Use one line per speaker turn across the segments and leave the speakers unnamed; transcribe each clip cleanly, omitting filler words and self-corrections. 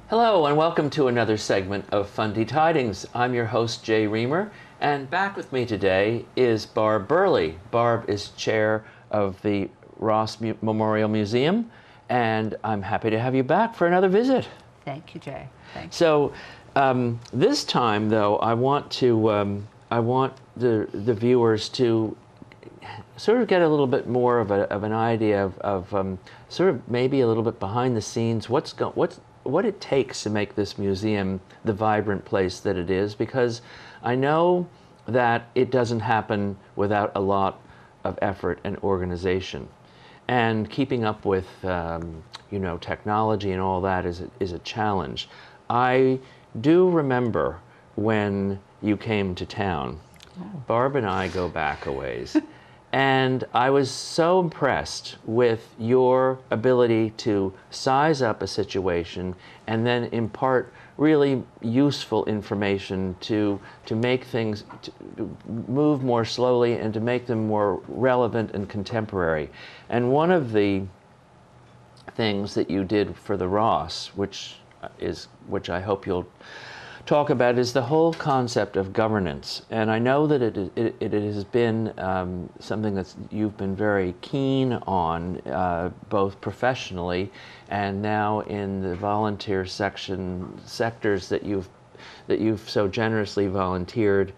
Hello and welcome to another segment of Fundy Tidings. I'm your host Jay Remer, and back with me today is Barb Burley. Barb is chair of the Ross Memorial Museum, and I'm happy to have you back for another visit.
Thank you, Jay. Thank you.
So this time, though, I want the viewers to sort of get a little bit more of an idea of sort of maybe a little bit behind the scenes, what it takes to make this museum the vibrant place that it is, because I know that it doesn't happen without a lot of effort and organization. And keeping up with technology and all that is a challenge. I do remember when you came to town. Barb and I go back a ways. And I was so impressed with your ability to size up a situation and then impart really useful information to make things to move more slowly and to make them more relevant and contemporary. And one of the things that you did for the Ross, which I hope you'll talk about, is the whole concept of governance. And I know that it has been something that you've been very keen on, both professionally and now in the volunteer sectors that you've so generously volunteered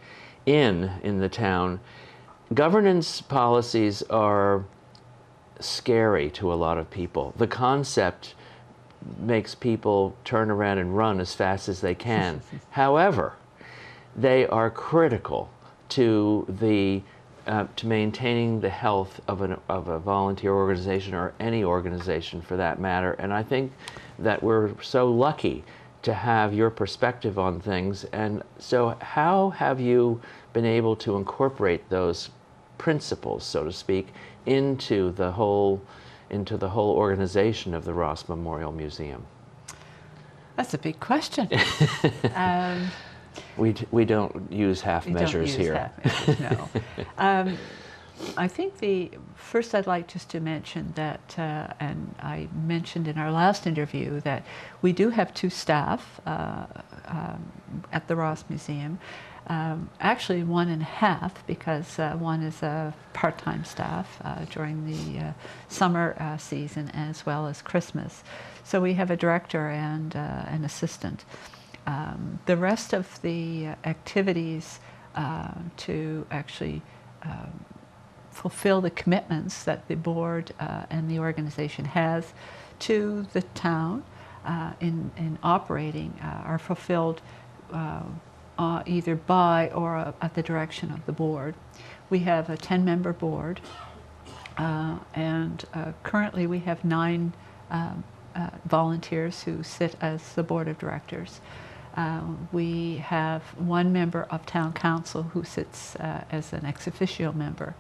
in the town. Governance policies are scary to a lot of people. The concept makes people turn around and run as fast as they can. However, they are critical to maintaining the health of a volunteer organization, or any organization for that matter. And I think that we're so lucky to have your perspective on things. And so how have you been able to incorporate those principles, so to speak, into the whole organization of the Ross Memorial Museum?
That's a big question.
We don't use half measures here.
No. I think first I'd like just to mention that, and I mentioned in our last interview, that we do have two staff at the Ross Museum. Actually 1.5, because one is a part-time staff during the summer season as well as Christmas. So we have a director and an assistant. The rest of the activities to actually fulfill the commitments that the board and the organization has to the town in operating are fulfilled either by or at the direction of the board. We have a 10-member board, and currently we have 9 volunteers who sit as the board of directors. We have 1 member of town council who sits as an ex officio member.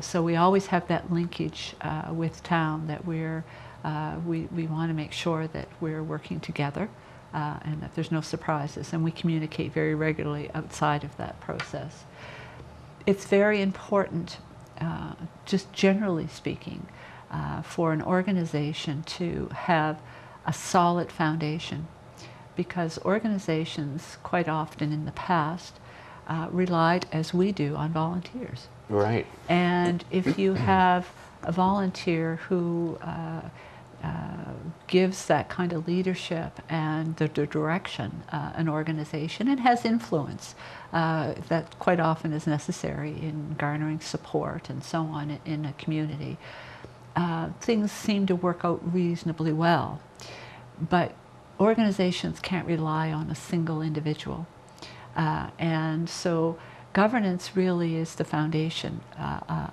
So we always have that linkage with town, that we want to make sure that we're working together. And that there's no surprises, and we communicate very regularly outside of that process. It's very important, just generally speaking, for an organization to have a solid foundation, because organizations quite often in the past relied, as we do, on volunteers.
Right.
And if you have a volunteer who gives that kind of leadership and the direction an organization, and has influence that quite often is necessary in garnering support and so on in a community, things seem to work out reasonably well. But organizations can't rely on a single individual. And so governance really is the foundation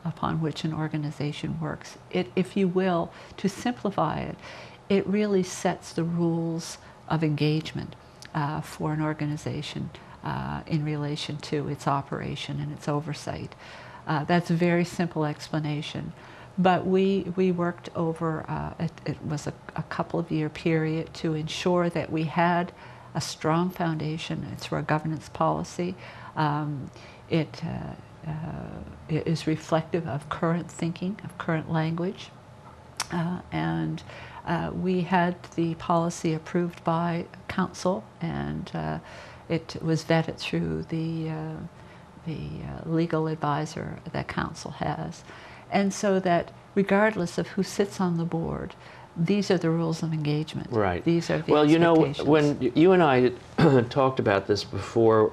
upon which an organization works. If you will, to simplify it, it really sets the rules of engagement for an organization in relation to its operation and its oversight. That's a very simple explanation. But we worked over, it was a couple of year period to ensure that we had a strong foundation through our governance policy. It is reflective of current thinking, of current language, and We had the policy approved by council, and it was vetted through the legal advisor that council has. And so that regardless of who sits on the board, these are the rules of engagement.
Right.
These are the
well, you know,
expectations.
when you and I talked about this before,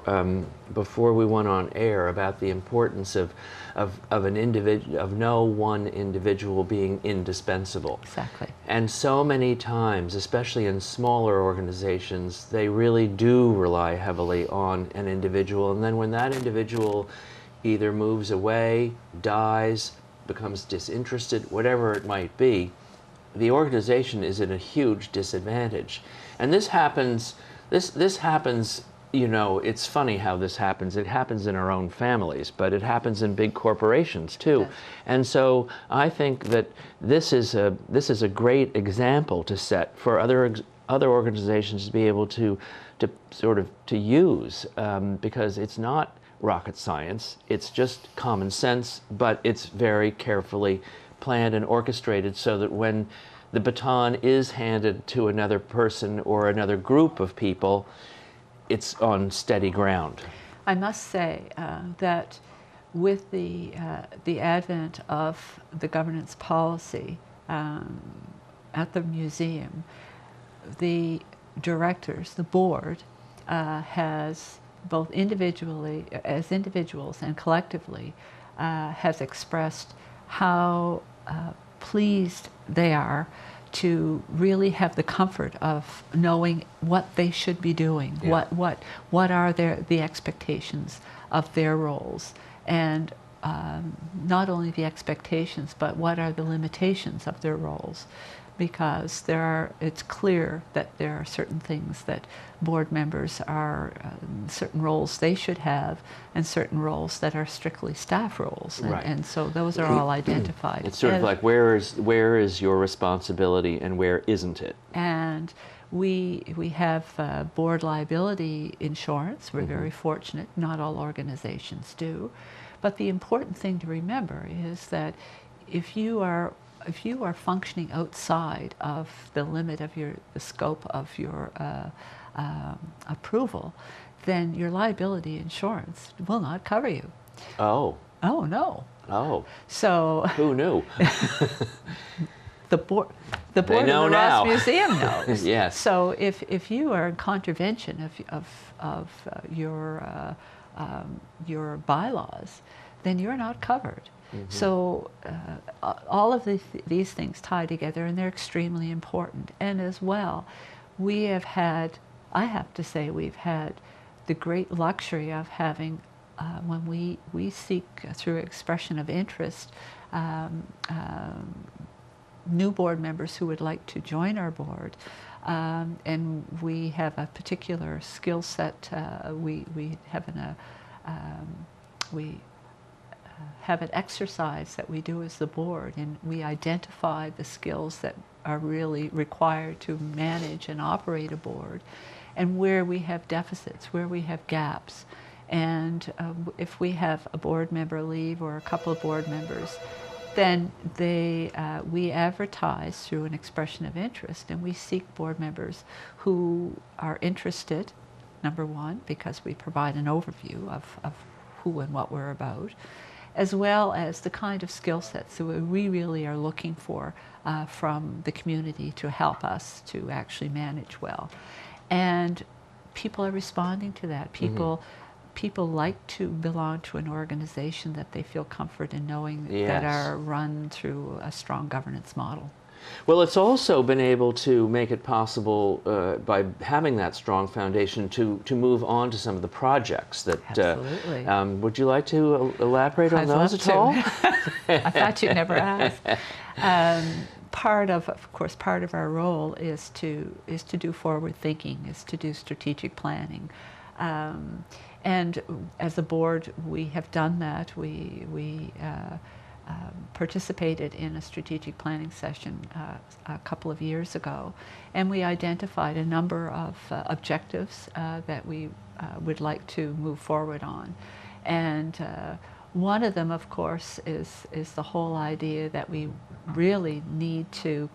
before we went on air, about the importance of an individual, of no one individual being indispensable.
Exactly.
And so many times, especially in smaller organizations, they really do rely heavily on an individual. And then when that individual either moves away, dies, becomes disinterested, whatever it might be, the organization is at a huge disadvantage. And this happens, this happens, you know, it's funny how this happens. It happens in our own families, but it happens in big corporations too.
Yes.
And so I think that this is a great example to set for other organizations to be able to sort of to use, because it's not rocket science. It's just common sense, but it's very carefully planned and orchestrated so that when the baton is handed to another person or another group of people, it's on steady ground.
I must say that with the advent of the governance policy at the museum, the directors, the board, has both individually, as individuals and collectively, has expressed how pleased they are to really have the comfort of knowing what they should be doing,
Yeah.
what are the expectations of their roles, and not only the expectations, but what are the limitations of their roles, because it's clear that there are certain things that board members are, certain roles they should have, and certain roles that are strictly staff roles.
Right.
And so those are all identified.
It's sort of like where is your responsibility and where isn't it?
And we have board liability insurance. We're very fortunate. Not all organizations do. But the important thing to remember is that if you are functioning outside of the limit of the scope of your approval, then your liability insurance will not cover you.
Oh.
Oh, no.
Oh.
So
Who knew?
the board of the
know
Ross
now.
Museum knows.
Yes.
So if you are in contravention of your bylaws, then you're not covered. So all of these things tie together, and they're extremely important. And as well, we have had, I have to say, we've had the great luxury of having, when we seek through expression of interest, new board members who would like to join our board, and we have a particular skill set. We have an exercise that we do as the board, and we identify the skills that are really required to manage and operate a board, and where we have deficits, where we have gaps. And if we have a board member leave or a couple of board members, then we advertise through an expression of interest, and we seek board members who are interested, number one, because we provide an overview of who and what we're about, as well as the kind of skill sets that we really are looking for from the community to help us to actually manage well. And people are responding to that. People like to belong to an organization that they feel comfort in knowing that are run through a strong governance model.
Well, it's also been able to make it possible by having that strong foundation to move on to some of the projects that.
Absolutely.
Would you like to elaborate on those at all?
I thought you'd never ask. Part of our role is to do forward thinking, is to do strategic planning. And as a board, we have done that. We participated in a strategic planning session a couple of years ago, and we identified a number of objectives that we would like to move forward on. And one of them, of course, is the whole idea that we really need to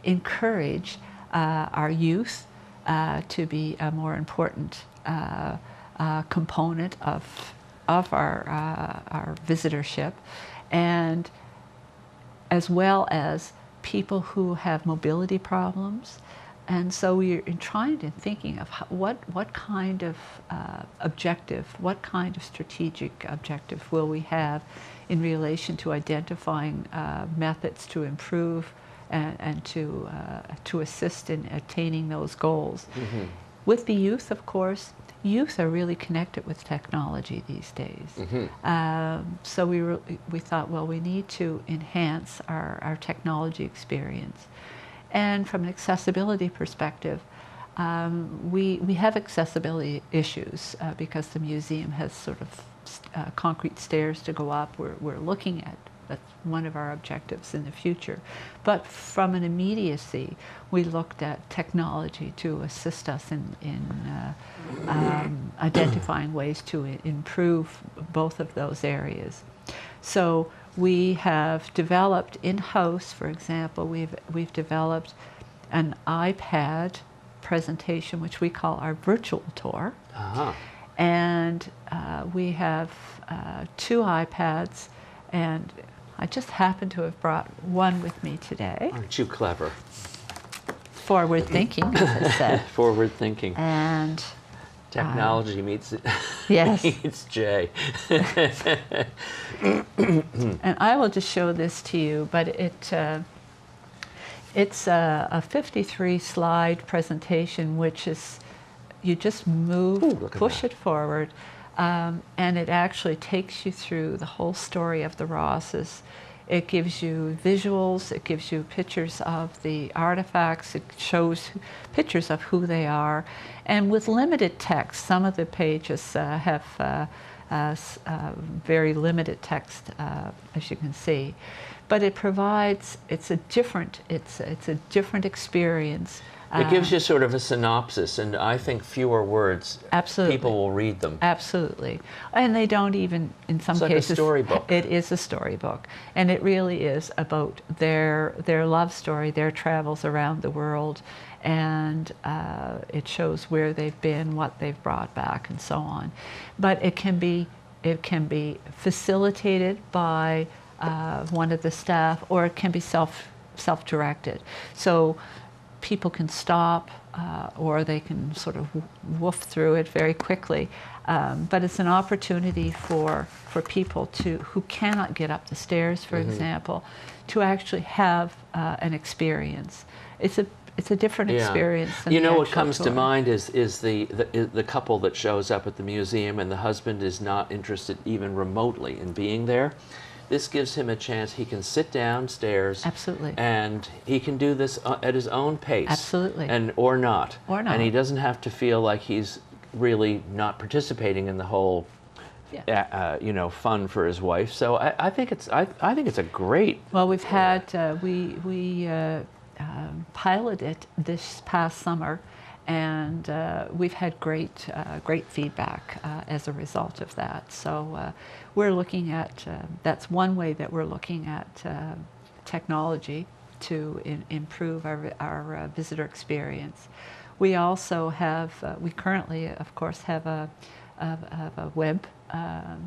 encourage our youth to be a more important component of our visitorship, and as well as people who have mobility problems. And so we're trying to thinking of what kind of objective, what kind of strategic objective will we have in relation to identifying methods to improve and to assist in attaining those goals. Mm-hmm. With the youth, of course, youth are really connected with technology these days. Mm-hmm. So we thought, well, we need to enhance our technology experience. And from an accessibility perspective, we have accessibility issues because the museum has sort of concrete stairs to go up. We're looking at that's one of our objectives in the future. But from an immediacy, we looked at technology to assist us in identifying ways to improve both of those areas. So we have developed in-house, for example, we've developed an iPad presentation, which we call our virtual tour. Uh-huh. And we have 2 iPads, and I just happen to have brought one with me today.
Aren't you clever?
Forward thinking, as I said.
Forward thinking.
And
technology meets
yes.
meets Jay.
And I will just show this to you, but it's a 53 slide presentation, which is you just move, push it forward, and it actually takes you through the whole story of the Rosses. It gives you visuals, it gives you pictures of the artifacts, it shows pictures of who they are, and with limited text. Some of the pages have very limited text, as you can see, but it provides, it's a different experience.
It gives you sort of a synopsis, and I think fewer words,
absolutely.
People will read them.
Absolutely. And they don't even, in some cases...
It's like a storybook.
It is a storybook. And it really is about their love story, their travels around the world, and it shows where they've been, what they've brought back, and so on. But it can be facilitated by one of the staff, or it can be self-directed. So people can stop, or they can sort of woof through it very quickly. But it's an opportunity for people who cannot get up the stairs, for example, to actually have an experience. It's a different experience than
you know,
the
what comes
tour.
to mind is the couple that shows up at the museum, and the husband is not interested even remotely in being there. This gives him a chance. He can sit downstairs.
Absolutely.
And he can do this at his own pace.
Absolutely.
Or not.
Or not.
And he doesn't have to feel like he's really not participating in the whole, fun for his wife. So I think it's a great.
Well, we've had we piloted it this past summer, and we've had great feedback as a result of that. So we're looking at, that's one way that we're looking at technology to improve our visitor experience. We also have, we currently, of course, have a web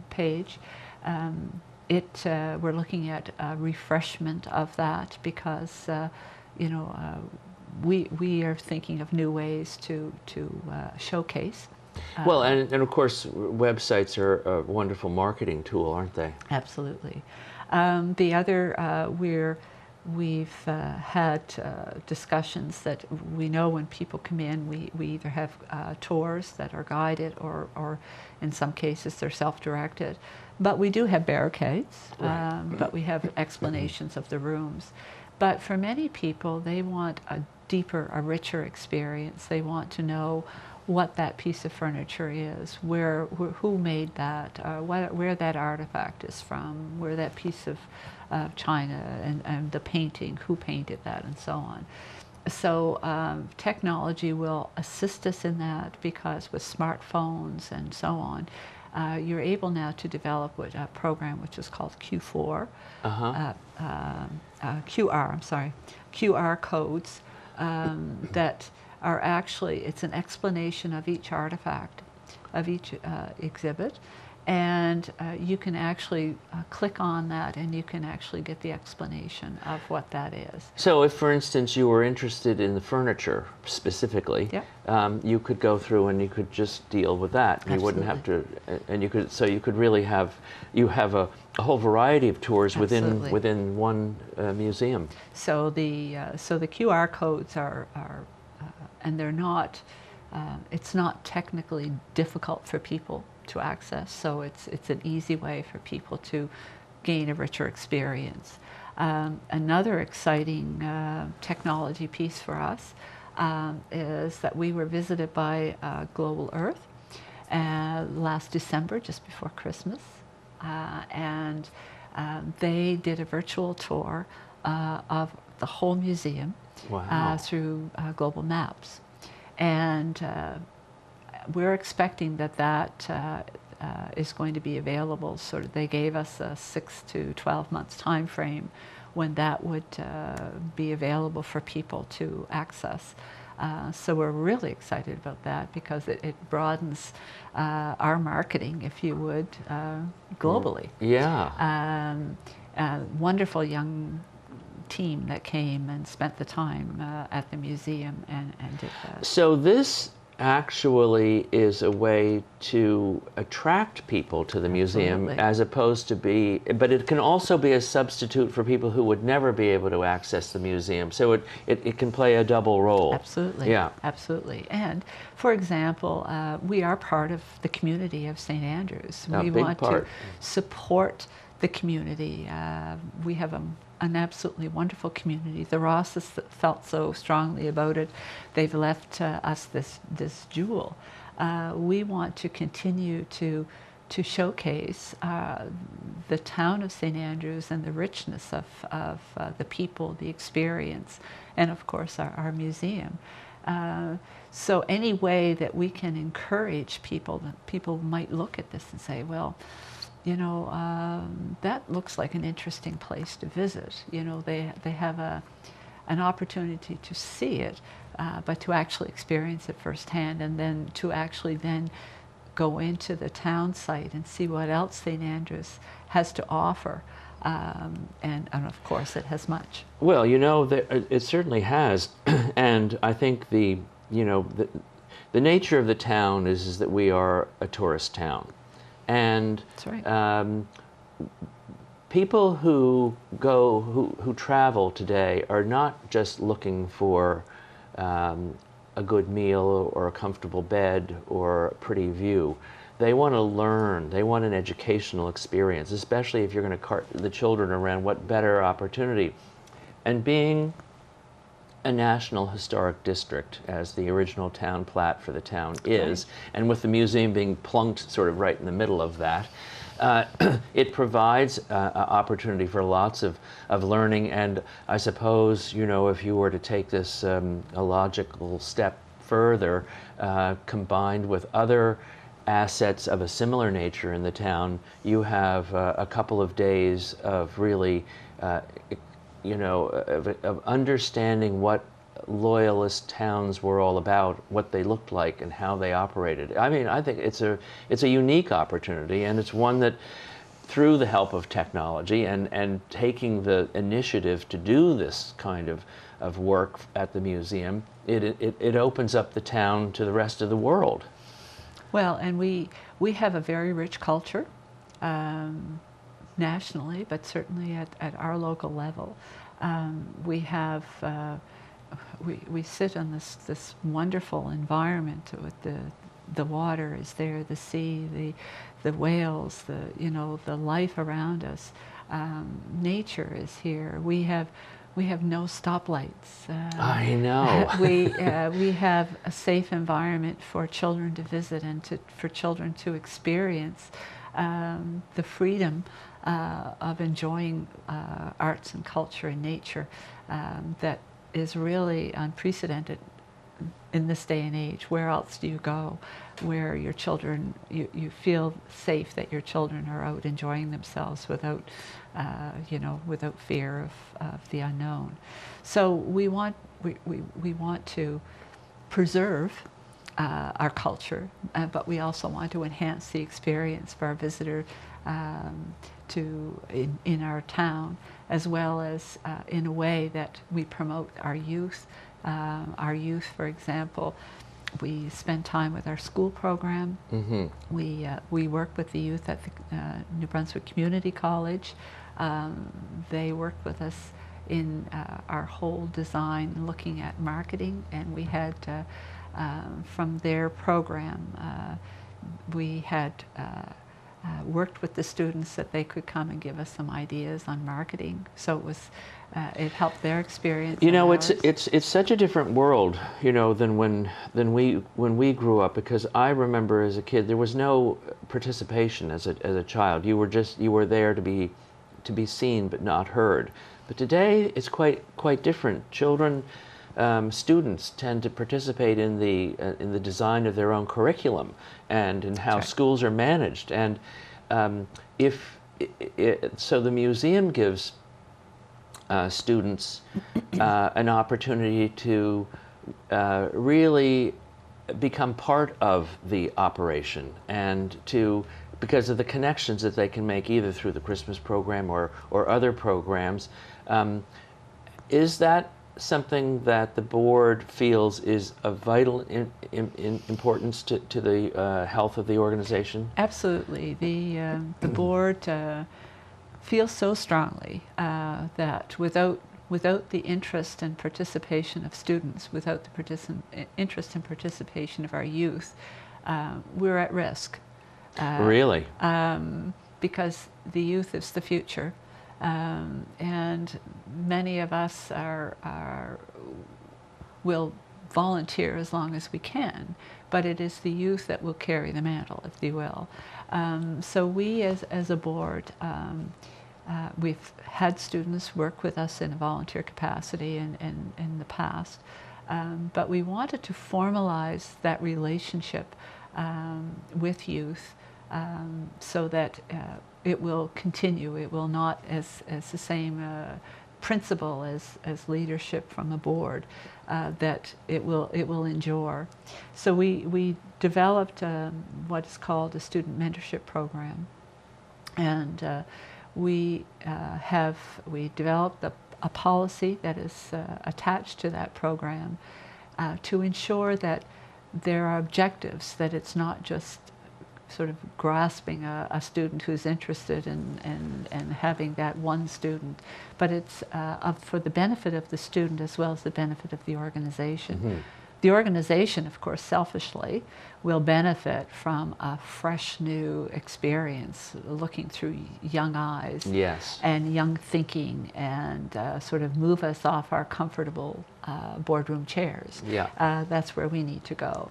page. We're looking at refreshment of that because, we are thinking of new ways to showcase.
Well, and of course, websites are a wonderful marketing tool, aren't they?
Absolutely. The other, we've had discussions that we know when people come in, we either have tours that are guided or in some cases they're self-directed. But we do have barricades, right. But we have explanations of the rooms. But for many people, they want a deeper, a richer experience. They want to know what that piece of furniture is, who made that, where that artifact is from, where that piece of china and the painting, who painted that, and so on. So technology will assist us in that because with smartphones and so on, you're able now to develop a program which is called QR, QR codes that are actually, it's an explanation of each artifact, of each exhibit, and you can actually click on that and you can actually get the explanation of what that is.
So if, for instance, you were interested in the furniture specifically,
Yep.
You could go through and you could just deal with that. You wouldn't have to, and you could, so you could really have, you have a whole variety of tours within one museum.
So the QR codes are and they're not, it's not technically difficult for people to access, so it's an easy way for people to gain a richer experience. Another exciting technology piece for us is that we were visited by Global Earth last December, just before Christmas, and they did a virtual tour of the whole museum.
Wow.
Through Global Maps. And we're expecting that is going to be available. Sort of, they gave us a 6 to 12 months time frame when that would be available for people to access. So we're really excited about that because it broadens our marketing, if you would, globally.
Yeah.
Wonderful young team that came and spent the time at the museum and did that.
So this actually is a way to attract people to the museum.
Absolutely.
As opposed to be, but it can also be a substitute for people who would never be able to access the museum. So it can play a double role.
Absolutely.
Yeah.
Absolutely. And for example, we are part of the community of St. Andrews.
A
We
big
want
part.
to support the community. We have an absolutely wonderful community. The Rosses felt so strongly about it. They've left us this jewel. We want to continue to showcase the town of St. Andrews and the richness of the people, the experience, and of course our museum. So any way that we can encourage people, that people might look at this and say, well, you know, that looks like an interesting place to visit. You know, they have an opportunity to see it, but to actually experience it firsthand, and then to actually then go into the town site and see what else St. Andrews has to offer. And of course it has much.
Well, you know, it certainly has. And I think the nature of the town is that we are a tourist town. And
That's right.
People who travel today are not just looking for a good meal or a comfortable bed or a pretty view. They want to learn. They want an educational experience, especially if you're going to cart the children around. What better opportunity? And being a National Historic District, as the original town plat for the town is, and with the museum being plunked sort of right in the middle of that, it provides opportunity for lots of learning. And I suppose, you know, if you were to take this a logical step further, combined with other assets of a similar nature in the town, you have a couple of days of really you know, of understanding what Loyalist towns were all about, what they looked like, and how they operated. I mean, I think it's a unique opportunity, and it's one that, through the help of technology and taking the initiative to do this kind of work at the museum, it opens up the town to the rest of the world.
Well, and we have a very rich culture. Nationally, but certainly at our local level. We have, we sit on this wonderful environment with the water is there, the sea, the whales, the life around us. Nature is here. We have no stoplights.
I know.
We have a safe environment for children to visit and for children to experience the freedom of enjoying arts and culture and nature that is really unprecedented in this day and age, where else do you go where your children, you feel safe that your children are out enjoying themselves without, without fear of the unknown. So we want to preserve our culture, but we also want to enhance the experience for our visitor in our town, as well as in a way that we promote our youth. Our youth, for example, we spend time with our school program.
Mm-hmm.
We work with the youth at the New Brunswick Community College. They work with us in our whole design, looking at marketing, and we had from their program, we had worked with the students that they could come and give us some ideas on marketing. So it was, it helped their experience.
You know,
ours.
it's such a different world, you know, than when we grew up. Because I remember as a kid, there was no participation as a child. You were there to be seen but not heard. But today it's quite different. Children. Students tend to participate in the design of their own curriculum and in how schools are managed. And so the museum gives students an opportunity to really become part of the operation, and because of the connections that they can make either through the Christmas program or other programs. Is that something that the board feels is of vital importance to the health of the organization?
Absolutely. The board feels so strongly that without the interest and participation of students, without the interest and participation of our youth, we're at risk.
Really?
Because the youth is the future. And many of us will volunteer as long as we can, but it is the youth that will carry the mantle, if you will. So we as a board, we've had students work with us in a volunteer capacity in the past, but we wanted to formalize that relationship with youth so that it will continue. It will not as the same principle as leadership from the board, that it will endure. So we developed what is called a student mentorship program, and we developed a policy that is attached to that program to ensure that there are objectives, that it's not just sort of grasping a student who's interested and having that one student, but it's for the benefit of the student as well as the benefit of the organization. Mm-hmm. The organization, of course, selfishly will benefit from a fresh new experience, looking through young eyes,
yes,
and young thinking, and sort of move us off our comfortable boardroom chairs.
Yeah.
That's where we need to go.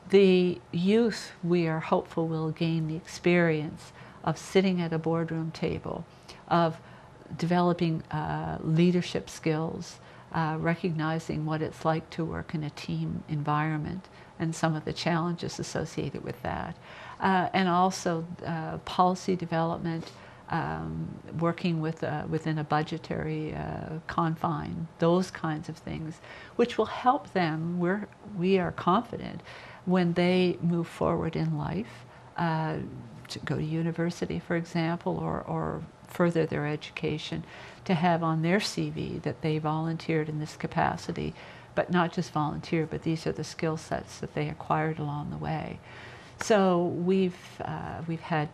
The youth, we are hopeful, will gain the experience of sitting at a boardroom table, of developing leadership skills, recognizing what it's like to work in a team environment and some of the challenges associated with that, and also policy development, working within a budgetary confine, those kinds of things, which will help them, we are confident, when they move forward in life, to go to university, for example, or further their education, to have on their CV that they volunteered in this capacity, but not just volunteer, but these are the skill sets that they acquired along the way. So we've had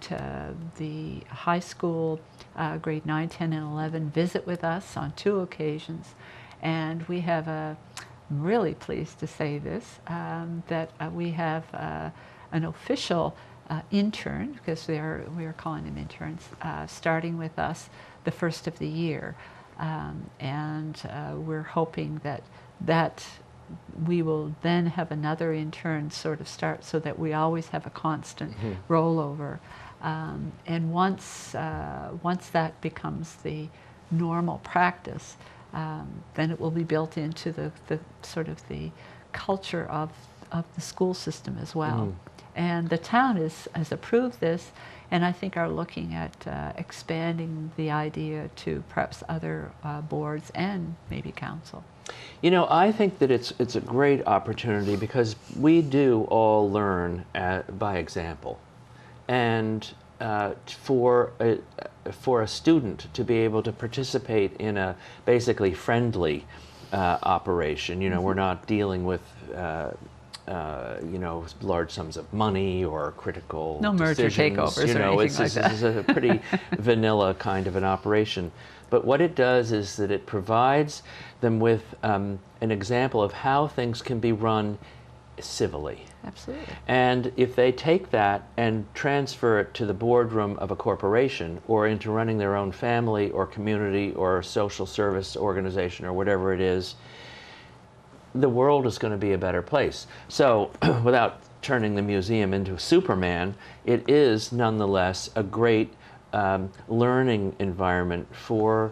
the high school, grade 9, 10, and 11 visit with us on 2 occasions, and we have I'm really pleased to say this, that we have an official intern, because we are calling them interns, starting with us the first of the year, and we're hoping that we will then have another intern sort of start, so that we always have a constant rollover, and once that becomes the normal practice, then it will be built into the sort of the culture of the school system as well. And the town has approved this, and I think are looking at expanding the idea to perhaps other boards and maybe council.
You know, I think that it's a great opportunity because we do all learn by example, and for a student to be able to participate in a basically friendly operation, you know, we're not dealing with you know, large sums of money or critical
no merger
decisions.
takeovers
You know,
or anything
it's
like that.
This is a pretty vanilla kind of an operation. But what it does is that it provides them with an example of how things can be run civilly.
Absolutely.
And if they take that and transfer it to the boardroom of a corporation or into running their own family or community or social service organization or whatever it is, the world is going to be a better place. So without turning the museum into Superman, it is nonetheless a great learning environment for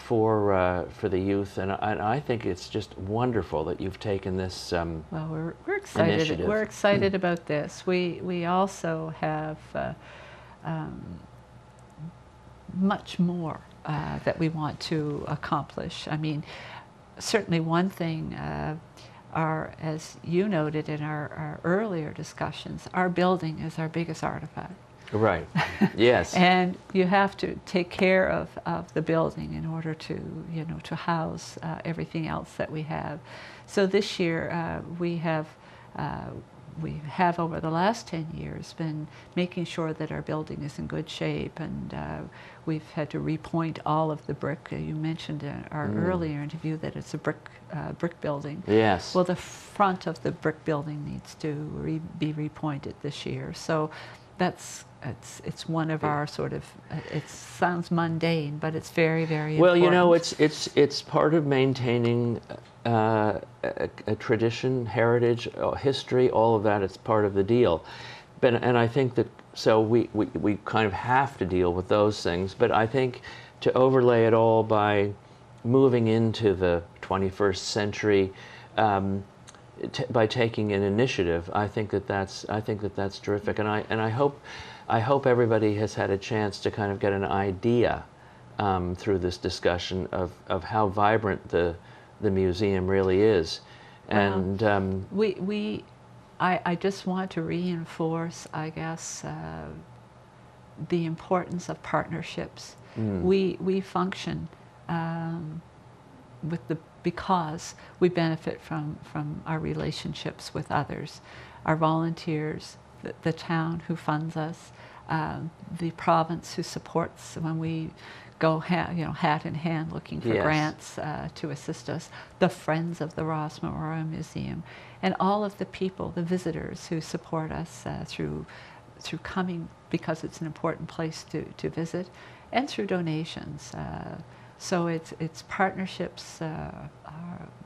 the youth, and I think it's just wonderful that you've taken this
Well, we're excited.
initiative.
We're excited about this. We also have much more that we want to accomplish. I mean, certainly one thing, as you noted in our earlier discussions, our building is our biggest artifact.
Right. Yes.
And you have to take care of the building in order to, you know, to house everything else that we have. So this year we have over the last 10 years been making sure that our building is in good shape, and we've had to repoint all of the brick. You mentioned in our earlier interview that it's a brick building.
Yes.
Well, the front of the brick building needs to be repointed this year. So it's one of our sort of, it sounds mundane, but it's very, very
Well,
important.
you know, it's part of maintaining a tradition, heritage, history, all of that. It's part of the deal. And I think that, so we kind of have to deal with those things, but I think to overlay it all by moving into the 21st century, by taking an initiative, I think that's terrific, and I hope everybody has had a chance to kind of get an idea through this discussion of how vibrant the museum really is, and
I just want to reinforce, I guess, the importance of partnerships. We function because we benefit from our relationships with others, our volunteers, the town who funds us, the province who supports when we go hat in hand looking for
Yes.
grants to assist us, the friends of the Ross Memorial Museum, and all of the people, the visitors who support us through coming because it's an important place to visit, and through donations. So it's partnerships.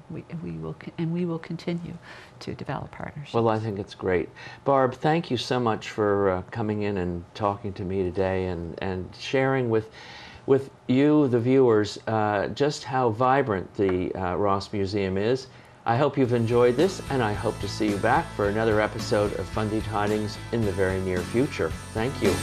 We will continue to develop partnerships.
well, I think it's great. Barb, thank you so much for coming in and talking to me today and sharing with you, the viewers, just how vibrant the Ross Museum is. I hope you've enjoyed this, and I hope to see you back for another episode of Fundy Tidings in the very near future. Thank you.